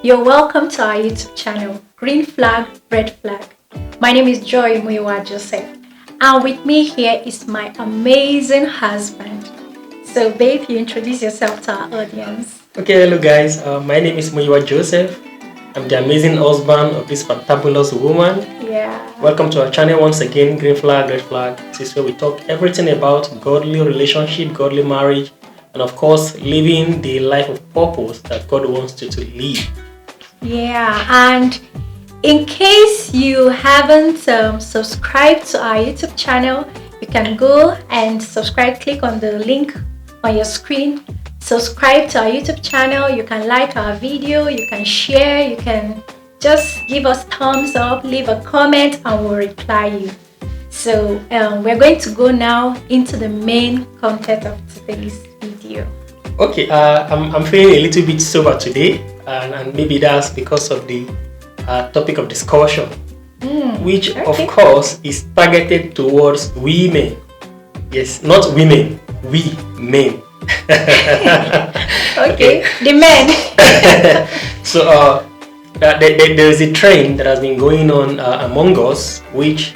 You're welcome to our YouTube channel, Green Flag, Red Flag. My name is Joy Muyiwa Joseph, and with me here is my amazing husband. So, babe, you introduce yourself to our audience. Okay, hello guys. My name is Muyiwa Joseph. I'm the amazing husband of this fantabulous woman. Yeah. Welcome to our channel once again, Green Flag, Red Flag. This is where we talk everything about godly relationship, godly marriage, and of course, living the life of purpose that God wants you to live. Yeah, and in case you haven't subscribed to our YouTube channel, you can go and subscribe. Click on the link on your screen. Subscribe to our YouTube channel. You can like our video, you can share, you can just give us thumbs up, leave a comment, and we'll reply you. So we're going to go now into the main content of today's video. Okay, I'm feeling a little bit sober today, and maybe that's because of the topic of discussion, which of course is targeted towards women. Yes, not women, we men. Okay, the men. So there's a trend that has been going on among us, which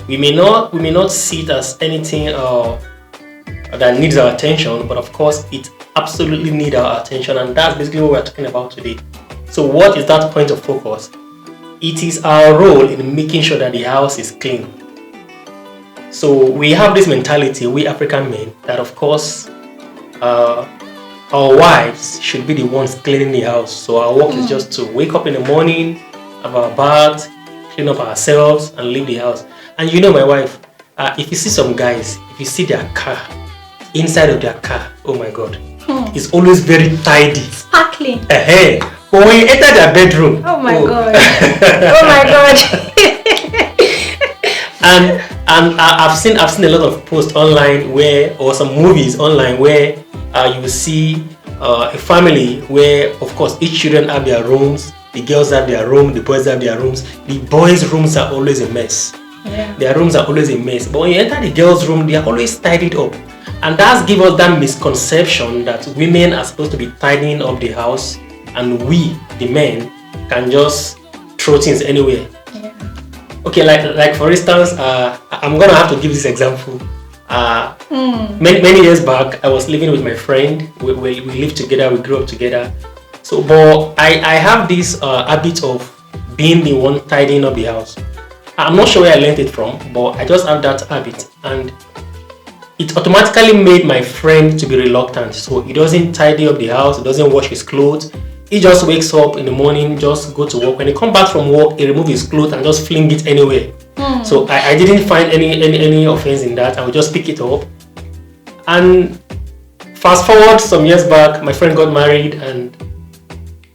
we may not see it as anything that needs our attention, but of course it absolutely needs our attention, and that's basically what we're talking about today. So what is that point of focus? It is our role in making sure that the house is clean. So we have this mentality, we African men, that of course our wives should be the ones cleaning the house. So our work is just to wake up in the morning, have our bath, clean up ourselves, and leave the house. And you know, my wife, if you see some guys, if you see their car, inside of their car, oh my God, it's always very tidy, Sparkling. But when you enter their bedroom, oh my God, oh my God. and I've seen a lot of posts online or some movies online where you will see a family where, of course, each children have their rooms, the girls have their room, the boys have their rooms. The boys' rooms are always a mess. Yeah. Their rooms are always a mess. But when you enter the girls' room, they are always tidied up. And that's give us that misconception that women are supposed to be tidying up the house, and we, the men, can just throw things anywhere. Yeah. Okay, like for instance, I'm gonna have to give this example. Many years back, I was living with my friend. We lived together, we grew up together. So, but I have this habit of being the one tidying up the house. I'm not sure where I learned it from, but I just have that habit, and it automatically made my friend to be reluctant. So he doesn't tidy up the house, he doesn't wash his clothes. He just wakes up in the morning, just go to work. When he comes back from work, he removes his clothes and just fling it anywhere. So I didn't find any offense in that. I would just pick it up. And fast forward some years back, my friend got married and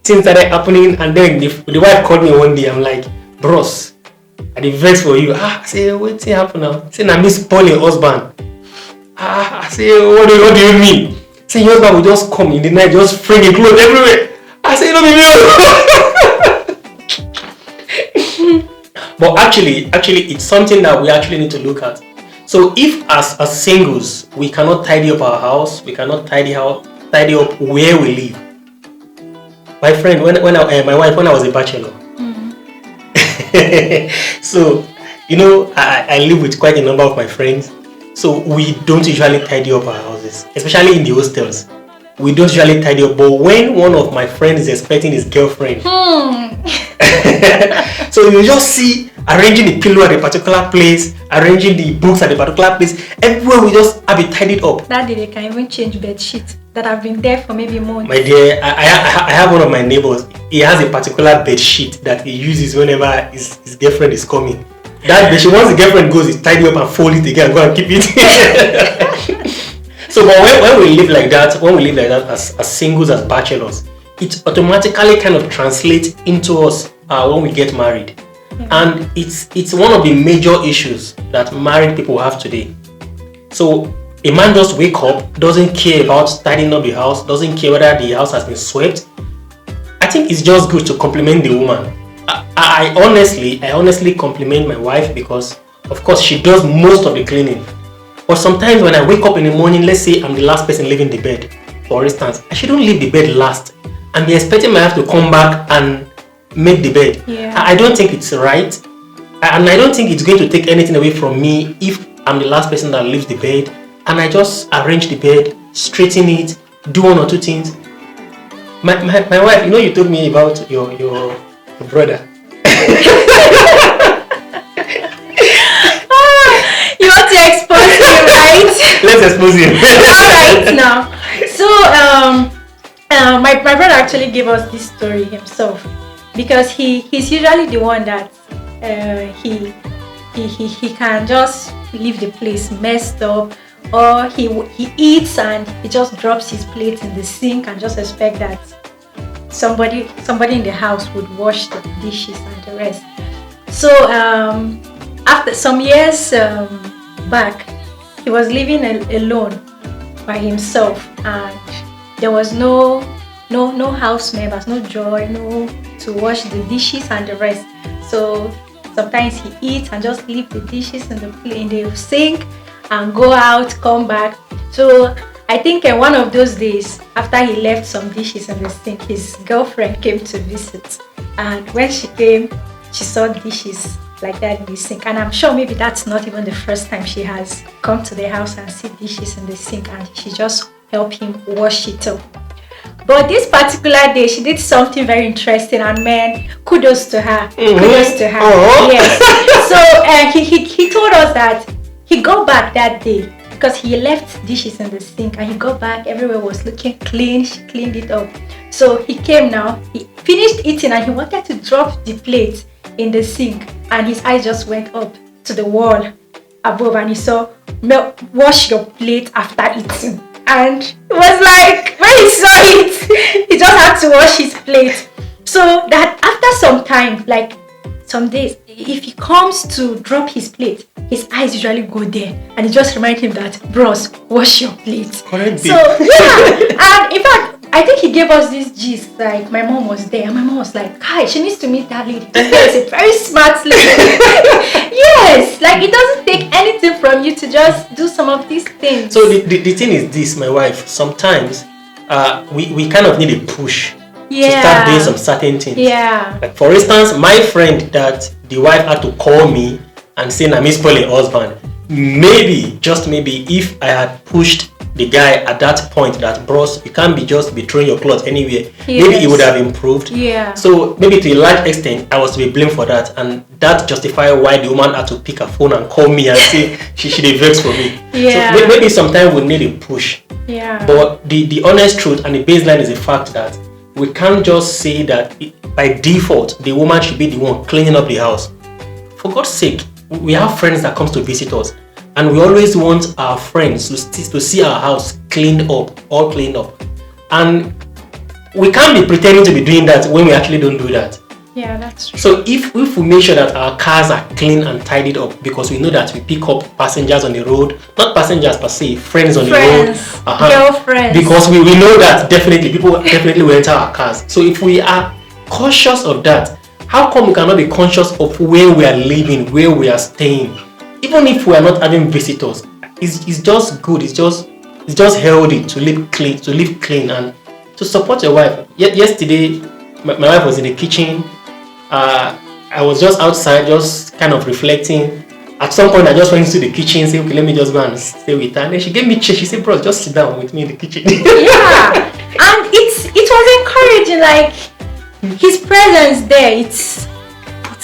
things started happening. And then the wife called me one day. I'm like, bros, I did vex for you. I say, what's happening now? I say, I miss Paul, your husband. I say, what do you mean? Say, your husband will just come in the night, just fling his clothes everywhere. I say, no, baby. But actually, it's something that we actually need to look at. So if as singles, we cannot tidy up our house, we cannot tidy up where we live. My friend, my wife, when I was a bachelor. So, you know, I live with quite a number of my friends. So we don't usually tidy up our houses, especially in the hostels. We don't usually tidy up. But when one of my friends is expecting his girlfriend, so you just see arranging the pillow at a particular place, arranging the books at a particular place. Everywhere we just have it tidied up. That day they can even change bed sheets that have been there for maybe months. My dear, I have one of my neighbors. He has a particular bed sheet that he uses whenever his girlfriend is coming. That bed sheet, once the girlfriend goes, he tidy up and fold it again and go and keep it. So, but when we live like that, as singles, as bachelors, it automatically kind of translates into us when we get married. Yeah. And it's one of the major issues that married people have today. So a man just wake up, doesn't care about tidying up the house, doesn't care whether the house has been swept. I think it's just good to compliment the woman. I honestly compliment my wife because, of course, she does most of the cleaning. But sometimes when I wake up in the morning, let's say I'm the last person leaving the bed, for instance, I shouldn't leave the bed last and be expecting my wife to come back and make the bed. Yeah. I don't think it's right, and I don't think it's going to take anything away from me if I'm the last person that leaves the bed and I just arrange the bed, straighten it, do one or two things. My wife, you told me about your brother. You want to expose him, right? Let's expose him. All right, now. So, my brother actually gave us this story himself, because he's usually the one that he can just leave the place messed up, or he eats and he just drops his plate in the sink and just expect that somebody in the house would wash the dishes and the rest. So after some years back, he was living alone by himself, and there was no house members, no joy, no to wash the dishes and the rest. So sometimes he eats and just leave the dishes in the sink and go out, come back. So I think one of those days, after he left some dishes in the sink, his girlfriend came to visit, and when she came, she saw dishes like that in the sink. And I'm sure maybe that's not even the first time she has come to the house and see dishes in the sink, and she just helped him wash it up. But this particular day, she did something very interesting, and man, kudos to her. Mm-hmm. Kudos to her. Oh. Yes. So he told us that he got back that day because he left dishes in the sink, and he got back, everywhere was looking clean. She cleaned it up. So he came now, he finished eating, and he wanted to drop the plate in the sink, and his eyes just went up to the wall above, and he saw, wash your plate after eating. And it was like, when he saw it, he just had to wash his plate. So that after some time, like some days, if he comes to drop his plate, his eyes usually go there, and it just reminds him that, bros, wash your plate. Correct. So yeah, and in fact, I think he gave us this gist, like my mom was there, and my mom was like, hi, she needs to meet that lady. She's a very smart lady. Yes, like it doesn't take anything from you to just do some of these things. So the thing is this, my wife, sometimes we kind of need a push to start doing some certain things. Yeah. Like for instance, my friend that the wife had to call me and say, "I'm spoiling husband." Maybe, just maybe, if I had pushed the guy at that point, that bros, you can't be throwing your clothes anywhere. Yes. Maybe it would have improved. Yeah. So maybe to a large extent, I was to be blamed for that, and that justifies why the woman had to pick her phone and call me and say she should be vexed for me. Yeah. So maybe sometimes we need a push. Yeah. But the honest truth and the baseline is the fact that we can't just say that by default the woman should be the one cleaning up the house. For God's sake, we have friends that comes to visit us, and we always want our friends to see our house cleaned up, all cleaned up. And we can't be pretending to be doing that when we actually don't do that. Yeah, that's true. So if we make sure that our cars are clean and tidied up, because we know that we pick up passengers on the road, not passengers per se, friends on the road, girlfriends. because we know that people definitely will enter our cars. So if we are cautious of that, how come we cannot be conscious of where we are living, where we are staying? Even if we are not having visitors, it's just good. It's just healthy to live clean and to support your wife. Yesterday, my wife was in the kitchen. I was just outside, just kind of reflecting. At some point, I just went into the kitchen, say, okay, let me just go and stay with her. And then she gave me chair. She said, bro, just sit down with me in the kitchen. Yeah, and it was encouraging. Like his presence there, it's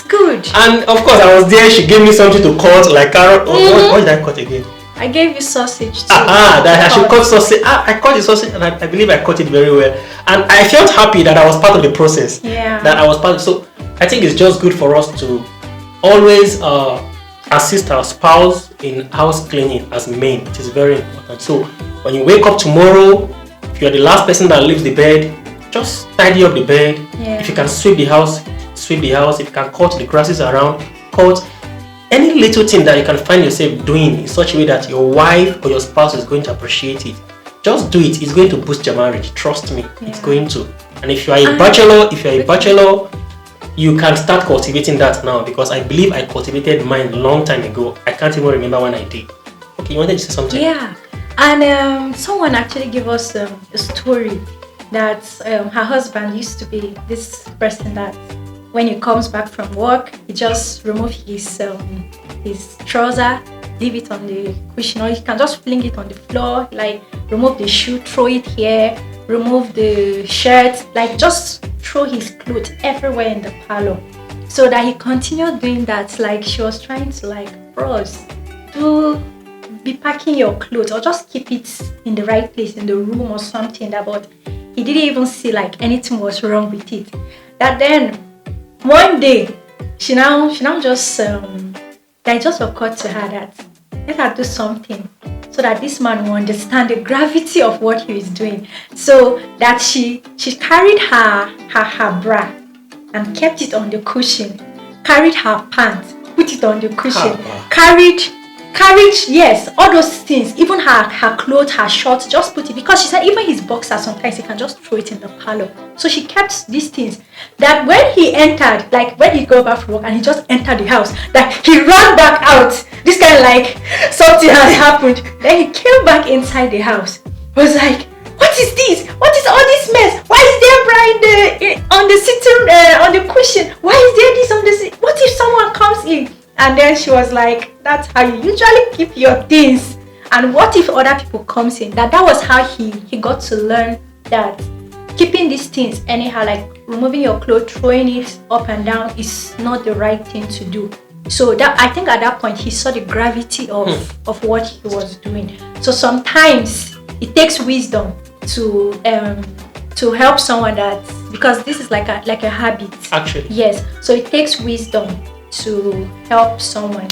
good. And of course, I was there. She gave me something to cut, like carrot. What did I cut again? I gave you sausage too. That I should cut sausage. I cut the sausage, and I believe I cut it very well. And I felt happy that I was part of the process. Yeah. That I was part of. So I think it's just good for us to always assist our spouse in house cleaning as men. It is very important. So when you wake up tomorrow, if you're the last person that leaves the bed, just tidy up the bed. Yeah. If you can sweep the house, sweep the house. If you can cut the grasses around, cut. Any little thing that you can find yourself doing in such a way that your wife or your spouse is going to appreciate it, just do it. It's going to boost your marriage. Trust me, it's going to. And if you are a bachelor, you can start cultivating that now, because I believe I cultivated mine a long time ago. I can't even remember when I did. Okay, you wanted to say something? Yeah, and someone actually gave us a story that her husband used to be this person that when he comes back from work, he just remove his trouser, leave it on the cushion, or he can just fling it on the floor, like remove the shoe, throw it here, remove the shirt, like just throw his clothes everywhere in the parlor. So that he continued doing that, like she was trying to like, bros, be packing your clothes or just keep it in the right place in the room or something. That, but he didn't even see like anything was wrong with it. That then one day she now just that just occurred to her that let her do something so that this man will understand the gravity of what he is doing. So that she carried her bra and kept it on the cushion, carried her pants, put it on the cushion, carried, yes, all those things, even her clothes, her shorts, just put it, because she said even his boxers, sometimes he can just throw it in the parlor. So she kept these things, that when he entered, like when he go back from work and he just entered the house, that he ran back out, this kind of like something has happened. Then he came back inside the house, was like, what is this? What is all this mess? Why is there bra on the sitting on the cushion? Why is there this on the seat? What if someone comes in? And then she was like, that's how you usually keep your things. And what if other people comes in? That was how he got to learn that keeping these things anyhow, like removing your clothes, throwing it up and down, is not the right thing to do. So that, I think at that point he saw the gravity of what he was doing. So sometimes it takes wisdom to help someone, that because this is like a habit. Actually, yes. So it takes wisdom to help someone.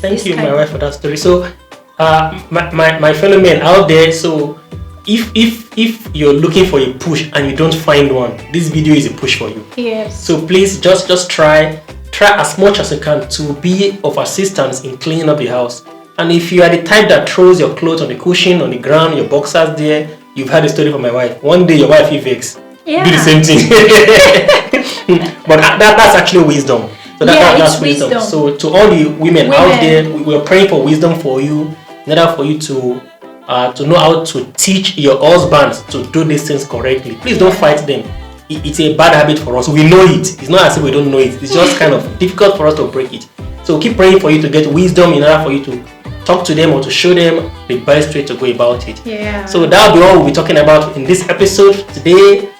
Thank you, my wife, for that story. So, my fellow men out there, so if you're looking for a push and you don't find one, this video is a push for you. Yes. So please just try as much as you can to be of assistance in cleaning up the house. And if you are the type that throws your clothes on the cushion, on the ground, your boxers there, you've heard a story from my wife. One day your wife will vex. Do the same thing. But that's actually wisdom. So that's wisdom. So to all the women out there, we're praying for wisdom for you, in order for you to know how to teach your husbands to do these things correctly. Please don't fight them. It's a bad habit for us. We know it. It's not as if we don't know it. It's just kind of difficult for us to break it. So keep praying for you to get wisdom in order for you to talk to them or to show them the best way to go about it. Yeah. So that'll be all we'll be talking about in this episode today.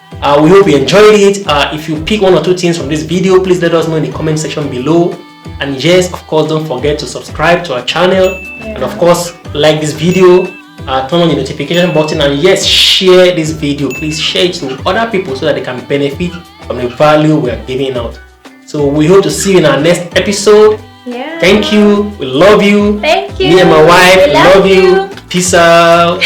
We hope you enjoyed it. If you pick one or two things from this video, please let us know in the comment section below. And yes, of course, don't forget to subscribe to our channel. And of course, like this video, turn on the notification button, and yes, share this video. Please share it to other people so that they can benefit from the value we are giving out. So we hope to see you in our next episode. Yeah. Thank you. We love you. Thank you. Me and my wife, we love you. Peace out.